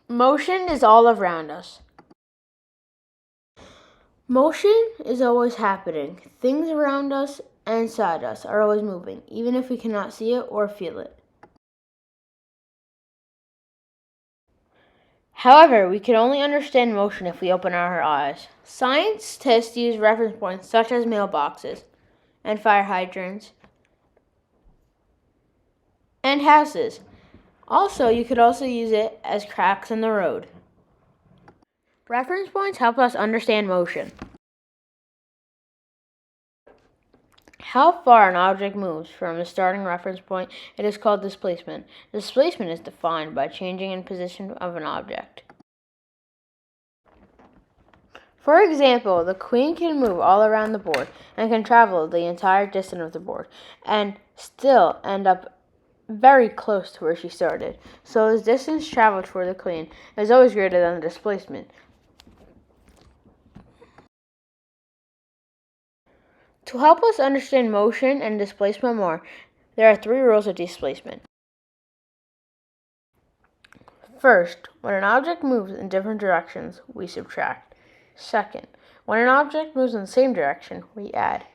Motion is all around us. Motion is always happening. Things around us and inside us are always moving, even if we cannot see it or feel it. However, we can only understand motion if we open our eyes. Scientists use reference points such as mailboxes and fire hydrants and houses. Also, you could also use it as cracks in the road. Reference points help us understand motion. How far an object moves from the starting reference point, it is called displacement. Displacement is defined by changing in position of an object. For example, the queen can move all around the board and can travel the entire distance of the board and still end up very close to where she started. So the distance traveled for the queen is always greater than the displacement. To help us understand motion and displacement more, there are 3 rules of displacement. First, when an object moves in different directions, we subtract. Second, when an object moves in the same direction, we add.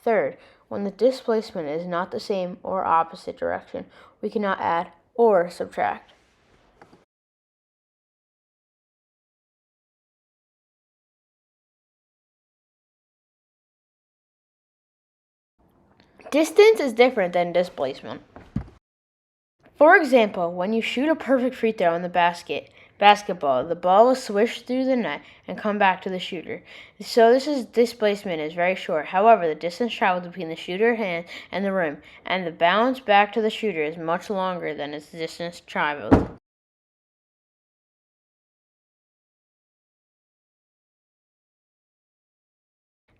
Third, when the displacement is not the same or opposite direction, we cannot add or subtract. Distance is different than displacement. For example, when you shoot a perfect free throw in the basketball, the ball will swish through the net and come back to the shooter. So this displacement is very short. However, the distance traveled between the shooter's hand and the rim, and the bounce back to the shooter is much longer than its distance traveled.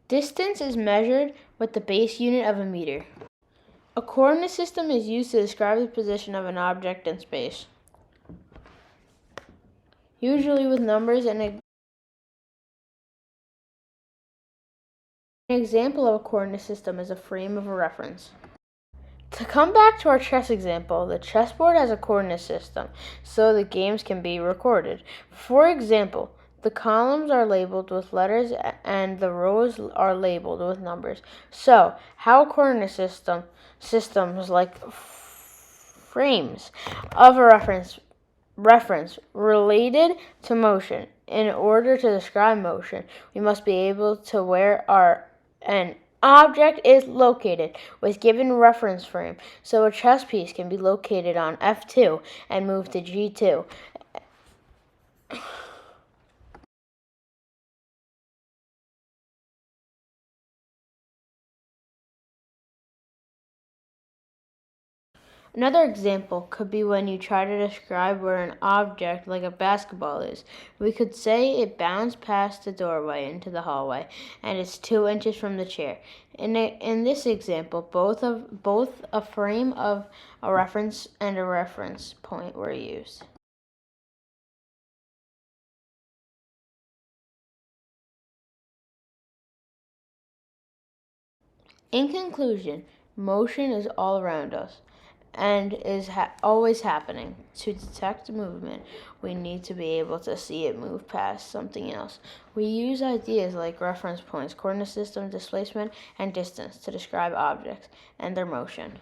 Distance is measured with the base unit of a meter. A coordinate system is used to describe the position of an object in space, usually with numbers and an example of a coordinate system is a frame of a reference. To come back to our chess example, the chessboard has a coordinate system, so the games can be recorded. For example, the columns are labeled with letters and the rows are labeled with numbers. So, how coordinate systems like frames of a reference related to motion. In order to describe motion, we must be able to where an object is located with given reference frame. So a chess piece can be located on F2 and moved to G2. Another example could be when you try to describe where an object like a basketball is. We could say it bounced past the doorway into the hallway and is 2 inches from the chair. In this example, both a frame of a reference and a reference point were used. In conclusion, motion is all around us and is always happening. To detect movement, we need to be able to see it move past something else. We use ideas like reference points, coordinate system, displacement, and distance to describe objects and their motion.